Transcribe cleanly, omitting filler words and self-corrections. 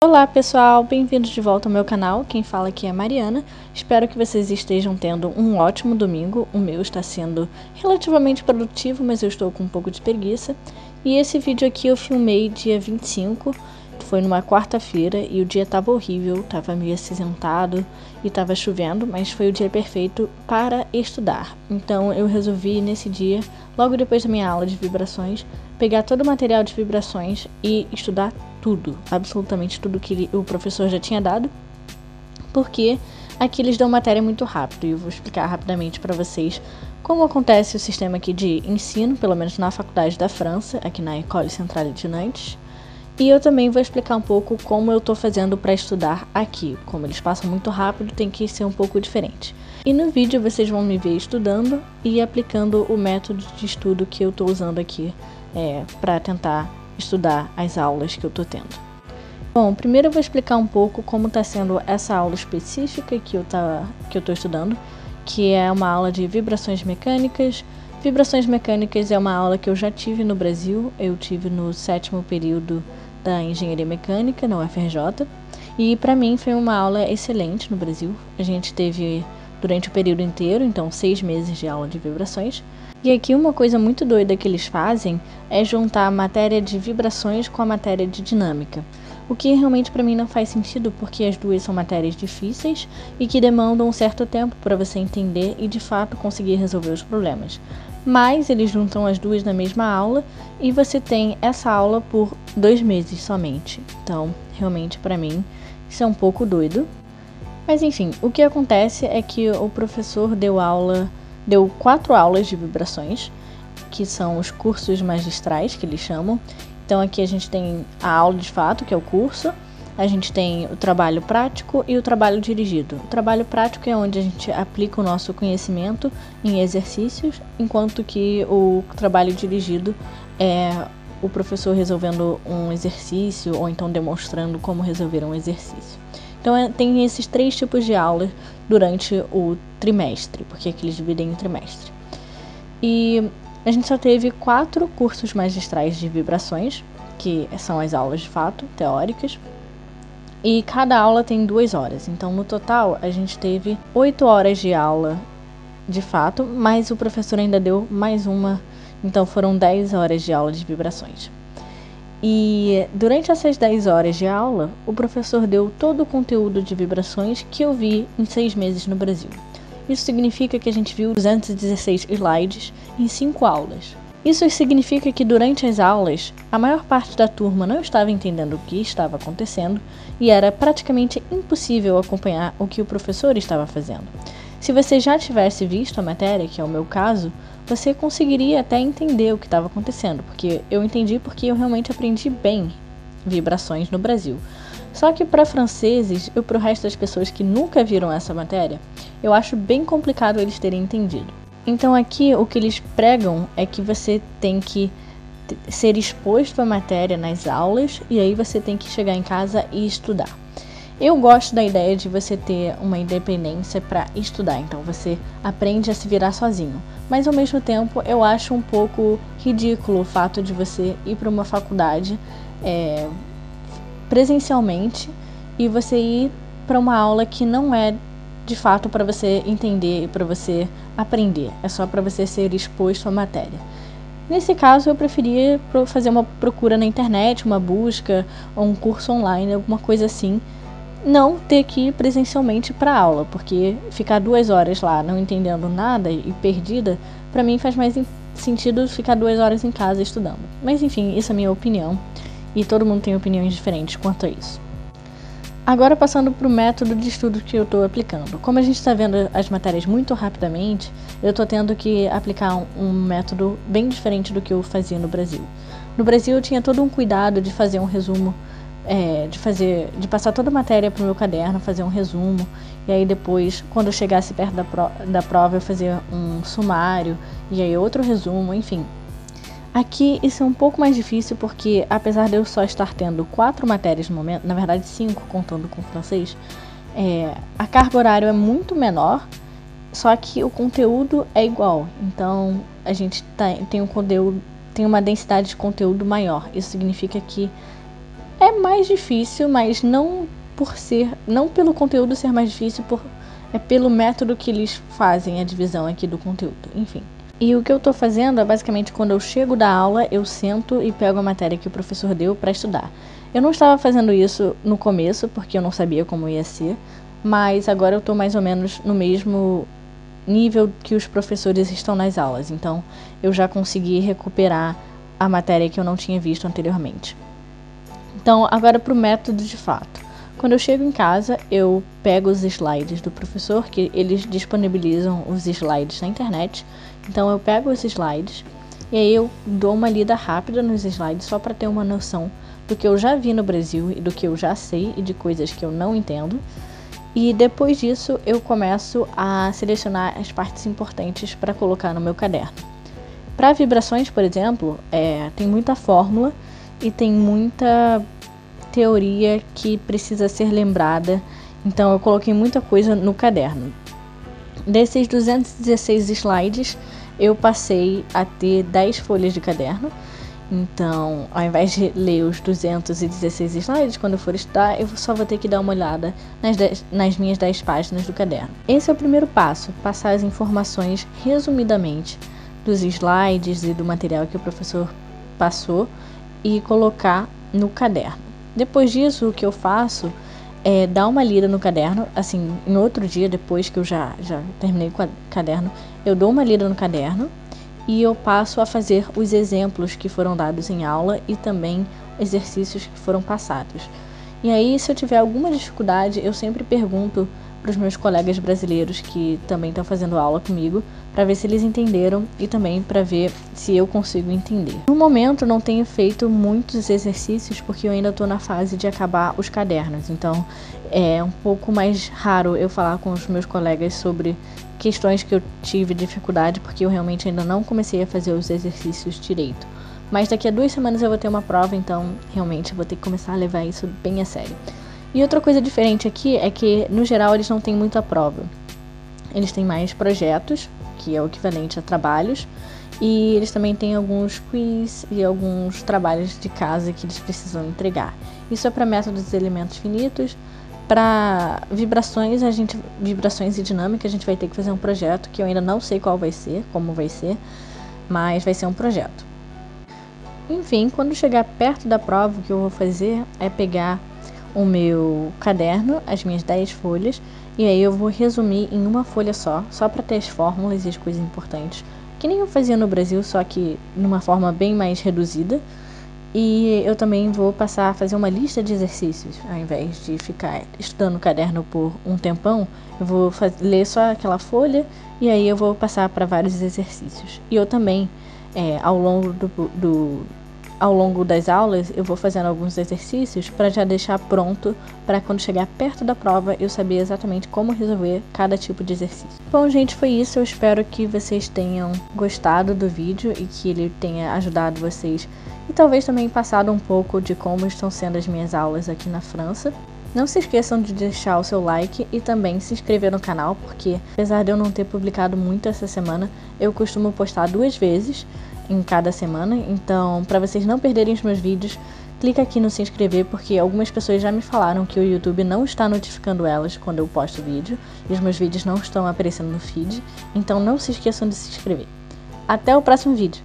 Olá pessoal, bem-vindos de volta ao meu canal, quem fala aqui é a Mariana. Espero que vocês estejam tendo um ótimo domingo, o meu está sendo relativamente produtivo, mas eu estou com um pouco de preguiça. E esse vídeo aqui eu filmei dia 25, foi numa quarta-feira e o dia estava horrível, estava meio acinzentado e estava chovendo, mas foi o dia perfeito para estudar. Então eu resolvi nesse dia, logo depois da minha aula de vibrações, pegar todo o material de vibrações e estudar tudo, absolutamente tudo que o professor já tinha dado, porque aqui eles dão matéria muito rápido e eu vou explicar rapidamente para vocês como acontece o sistema aqui de ensino, pelo menos na faculdade da França, aqui na École Centrale de Nantes. E eu também vou explicar um pouco como eu estou fazendo para estudar aqui. Como eles passam muito rápido, tem que ser um pouco diferente. E no vídeo vocês vão me ver estudando e aplicando o método de estudo que eu estou usando aqui para tentar estudar as aulas que eu estou tendo. Bom, primeiro eu vou explicar um pouco como está sendo essa aula específica que eu estou estudando, que é uma aula de vibrações mecânicas. Vibrações mecânicas é uma aula que eu já tive no Brasil, eu tive no 7º período da Engenharia Mecânica na UFRJ, e para mim foi uma aula excelente no Brasil. A gente teve durante o período inteiro, então 6 meses de aula de vibrações. E aqui uma coisa muito doida que eles fazem é juntar a matéria de vibrações com a matéria de dinâmica. O que realmente para mim não faz sentido, porque as duas são matérias difíceis e que demandam um certo tempo para você entender e de fato conseguir resolver os problemas. Mas eles juntam as duas na mesma aula e você tem essa aula por 2 meses somente. Então, realmente para mim, isso é um pouco doido. Mas enfim, o que acontece é que o professor deu 4 aulas de vibrações, que são os cursos magistrais, que eles chamam. Então aqui a gente tem a aula de fato, que é o curso, a gente tem o trabalho prático e o trabalho dirigido. O trabalho prático é onde a gente aplica o nosso conhecimento em exercícios, enquanto que o trabalho dirigido é o professor resolvendo um exercício ou então demonstrando como resolver um exercício. Então tem esses 3 tipos de aulas durante o trimestre, porque aqui eles dividem em trimestre. E a gente só teve 4 cursos magistrais de vibrações, que são as aulas de fato, teóricas. E cada aula tem 2 horas, então no total a gente teve 8 horas de aula de fato, mas o professor ainda deu mais uma, então foram 10 horas de aula de vibrações. E durante essas 10 horas de aula, o professor deu todo o conteúdo de vibrações que eu vi em 6 meses no Brasil. Isso significa que a gente viu 216 slides em 5 aulas. Isso significa que durante as aulas, a maior parte da turma não estava entendendo o que estava acontecendo e era praticamente impossível acompanhar o que o professor estava fazendo. Se você já tivesse visto a matéria, que é o meu caso, você conseguiria até entender o que estava acontecendo, porque eu entendi porque eu realmente aprendi bem vibrações no Brasil. Só que para franceses e para o resto das pessoas que nunca viram essa matéria, eu acho bem complicado eles terem entendido. Então aqui o que eles pregam é que você tem que ser exposto à matéria nas aulas e aí você tem que chegar em casa e estudar. Eu gosto da ideia de você ter uma independência para estudar, então você aprende a se virar sozinho. Mas ao mesmo tempo eu acho um pouco ridículo o fato de você ir para uma faculdade presencialmente e você ir para uma aula que não é de fato para você entender e para você aprender, é só para você ser exposto à matéria. Nesse caso eu preferia fazer uma procura na internet, uma busca ou um curso online, alguma coisa assim, não ter que ir presencialmente para a aula, porque ficar 2 horas lá não entendendo nada e perdida, para mim faz mais sentido ficar 2 horas em casa estudando. Mas enfim, isso é a minha opinião e todo mundo tem opiniões diferentes quanto a isso. Agora passando para o método de estudo que eu estou aplicando. Como a gente está vendo as matérias muito rapidamente, eu estou tendo que aplicar um método bem diferente do que eu fazia no Brasil. No Brasil eu tinha todo um cuidado de fazer um resumo, de passar toda a matéria para o meu caderno, fazer um resumo, e aí depois, quando eu chegasse perto da prova, eu fazia um sumário, e aí outro resumo, enfim. Aqui isso é um pouco mais difícil porque, apesar de eu só estar tendo 4 matérias no momento, na verdade 5 contando com o francês, a carga horária é muito menor, só que o conteúdo é igual. Então a gente tem uma densidade de conteúdo maior. Isso significa que é mais difícil, mas não pelo conteúdo ser mais difícil, é pelo método que eles fazem a divisão aqui do conteúdo, enfim. E o que eu tô fazendo é basicamente quando eu chego da aula, eu sento e pego a matéria que o professor deu para estudar. Eu não estava fazendo isso no começo, porque eu não sabia como ia ser, mas agora eu tô mais ou menos no mesmo nível que os professores estão nas aulas, então eu já consegui recuperar a matéria que eu não tinha visto anteriormente. Então, agora para o método de fato. Quando eu chego em casa, eu pego os slides do professor, que eles disponibilizam os slides na internet. Então eu pego os slides e aí eu dou uma lida rápida nos slides só para ter uma noção do que eu já vi no Brasil e do que eu já sei e de coisas que eu não entendo. E depois disso eu começo a selecionar as partes importantes para colocar no meu caderno. Para vibrações, por exemplo, tem muita fórmula e tem muita teoria que precisa ser lembrada, então eu coloquei muita coisa no caderno. Desses 216 slides, eu passei a ter 10 folhas de caderno, então ao invés de ler os 216 slides, quando eu for estudar, eu só vou ter que dar uma olhada nas minhas 10 páginas do caderno. Esse é o primeiro passo, passar as informações resumidamente dos slides e do material que o professor passou e colocar no caderno. Depois disso, o que eu faço é dar uma lida no caderno, assim, em outro dia, depois que eu já terminei com o caderno, eu dou uma lida no caderno e eu passo a fazer os exemplos que foram dados em aula e também exercícios que foram passados. E aí, se eu tiver alguma dificuldade, eu sempre pergunto para os meus colegas brasileiros que também estão fazendo aula comigo, para ver se eles entenderam e também para ver se eu consigo entender. No momento, não tenho feito muitos exercícios porque eu ainda estou na fase de acabar os cadernos, então é um pouco mais raro eu falar com os meus colegas sobre questões que eu tive dificuldade porque eu realmente ainda não comecei a fazer os exercícios direito. Mas daqui a 2 semanas eu vou ter uma prova, então realmente eu vou ter que começar a levar isso bem a sério. E outra coisa diferente aqui é que, no geral, eles não têm muita prova. Eles têm mais projetos, que é o equivalente a trabalhos, e eles também têm alguns quiz e alguns trabalhos de casa que eles precisam entregar. Isso é para métodos de elementos finitos. Para vibrações e dinâmica, a gente vai ter que fazer um projeto que eu ainda não sei qual vai ser, como vai ser, mas vai ser um projeto. Enfim, quando chegar perto da prova, o que eu vou fazer é pegar o meu caderno, as minhas 10 folhas, e aí eu vou resumir em uma folha só para ter as fórmulas e as coisas importantes, que nem eu fazia no Brasil, só que numa forma bem mais reduzida. E eu também vou passar a fazer uma lista de exercícios, ao invés de ficar estudando o caderno por um tempão, eu vou ler só aquela folha e aí eu vou passar para vários exercícios. E eu também, ao longo das aulas, eu vou fazendo alguns exercícios para já deixar pronto para quando chegar perto da prova eu saber exatamente como resolver cada tipo de exercício. Bom, gente, foi isso. Eu espero que vocês tenham gostado do vídeo e que ele tenha ajudado vocês e talvez também passado um pouco de como estão sendo as minhas aulas aqui na França. Não se esqueçam de deixar o seu like e também se inscrever no canal, porque apesar de eu não ter publicado muito essa semana, eu costumo postar 2 vezes em cada semana, então para vocês não perderem os meus vídeos, clica aqui no se inscrever, porque algumas pessoas já me falaram que o YouTube não está notificando elas quando eu posto vídeo, e os meus vídeos não estão aparecendo no feed, então não se esqueçam de se inscrever. Até o próximo vídeo!